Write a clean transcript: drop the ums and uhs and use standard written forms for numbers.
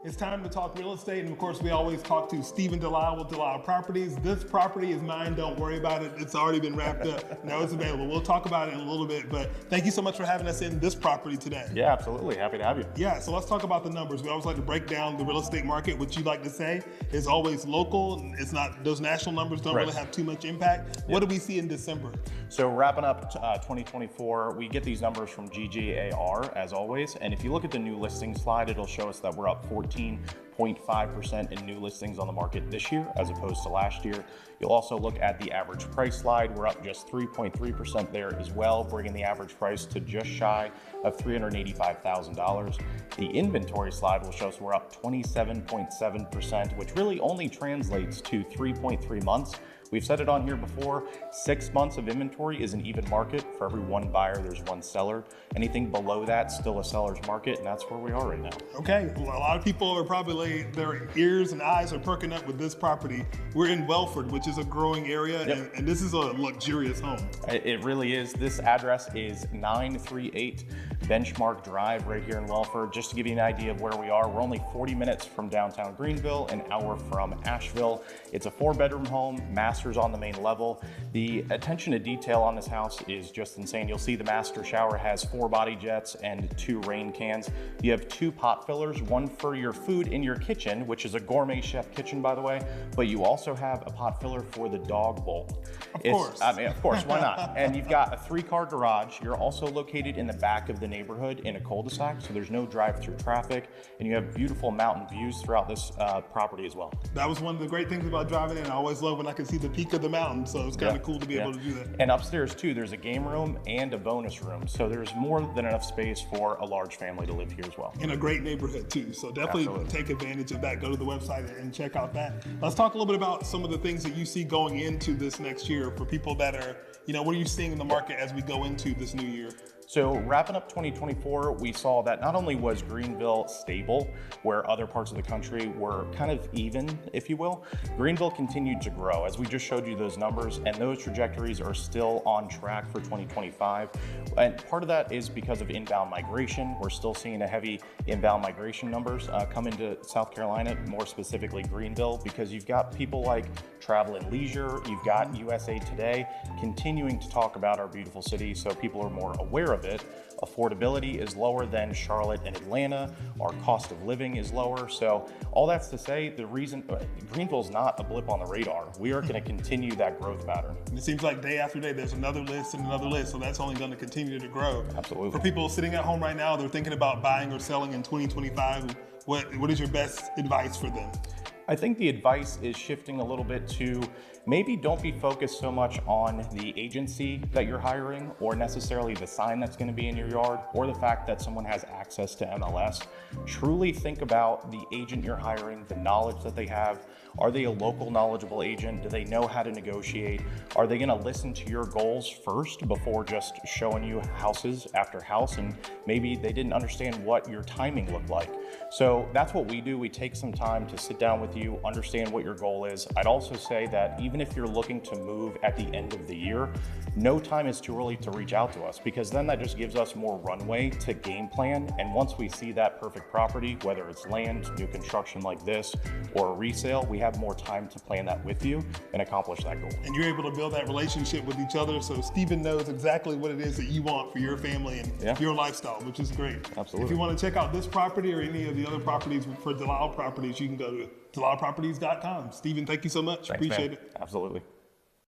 It's time to talk real estate, and of course we always talk to Stephen Delisle with Delisle Properties. This property is mine, don't worry about it. It's already been wrapped up. Now it's available. We'll talk about it in a little bit, but thank you so much for having us in this property today. Yeah, absolutely. Happy to have you. Yeah, so let's talk about the numbers. We always like to break down the real estate market, which you like to say is always local. It's not, those national numbers don't really have too much impact. What do we see in December? So wrapping up 2024, we get these numbers from GGAR as always. And if you look at the new listing slide, it'll show us that we're up 14.5% in new listings on the market this year as opposed to last year. You'll also look at the average price slide. We're up just 3.3% there as well, bringing the average price to just shy of $385,000. The inventory slide will show us we're up 27.7%, which really only translates to 3.3 months. We've said it on here before, 6 months of inventory is an even market. For every one buyer, there's one seller. Anything below that, still a seller's market, and that's where we are right now. Okay, well, a lot of people are probably, their ears and eyes are perking up with this property. We're in Welford, which is a growing area, and this is a luxurious home. It really is. This address is 938 Benchmark Drive right here in Welford. Just to give you an idea of where we are, we're only 40 minutes from downtown Greenville, an hour from Asheville. It's a 4-bedroom home, master's on the main level. The attention to detail on this house is just insane. You'll see the master shower has 4 body jets and 2 rain cans. You have 2 pot fillers, one for your food in your kitchen, which is a gourmet chef kitchen, by the way, but you also have a pot filler for the dog bowl. Of course. I mean, of course, why not? And you've got a 3-car garage. You're also located in the back of the neighborhood in a cul-de-sac, so there's no drive-through traffic, and you have beautiful mountain views throughout this property as well. That was one of the great things about driving in. I always love when I can see the peak of the mountain, so it's kind of cool to be able to do that. And upstairs too, there's a game room and a bonus room, so there's more than enough space for a large family to live here as well. In a great neighborhood too, so definitely take advantage of that. Go to the website and check out that. Let's talk a little bit about some of the things that you see going into this next year for people that are, what are you seeing in the market as we go into this new year? So wrapping up 2024, we saw that not only was Greenville stable, where other parts of the country were kind of even, if you will, Greenville continued to grow, as we just showed you those numbers, and those trajectories are still on track for 2025. And part of that is because of inbound migration. We're still seeing a heavy inbound migration numbers come into South Carolina, more specifically Greenville, because you've got people like Travel and Leisure, you've got USA Today continuing to talk about our beautiful city, so people are more aware of it. Affordability is lower than Charlotte and Atlanta. Our cost of living is lower. So all that's to say, the reason Greenville's not a blip on the radar. We are going to continue that growth pattern. It seems like day after day, there's another list and another list. So that's only going to continue to grow. Absolutely. For people sitting at home right now, they're thinking about buying or selling in 2025. What is your best advice for them? I think the advice is shifting a little bit to maybe don't be focused so much on the agency that you're hiring or necessarily the sign that's going to be in your yard or the fact that someone has access to MLS. Truly think about the agent you're hiring, the knowledge that they have. Are they a local knowledgeable agent? Do they know how to negotiate? Are they going to listen to your goals first before just showing you houses after house? And maybe they didn't understand what your timing looked like. So that's what we do. We take some time to sit down with you, understand what your goal is. I'd also say that even if you're looking to move at the end of the year, no time is too early to reach out to us, because then that just gives us more runway to game plan. And once we see that perfect property, whether it's land, new construction like this, or a resale, we have more time to plan that with you and accomplish that goal. And you're able to build that relationship with each other, so Stephen knows exactly what it is that you want for your family and your lifestyle, which is great. Absolutely. If you want to check out this property or any of the other properties for Delisle Properties, you can go to DelisleProperties.com. Stephen, thank you so much. Thanks, appreciate man. it. Absolutely.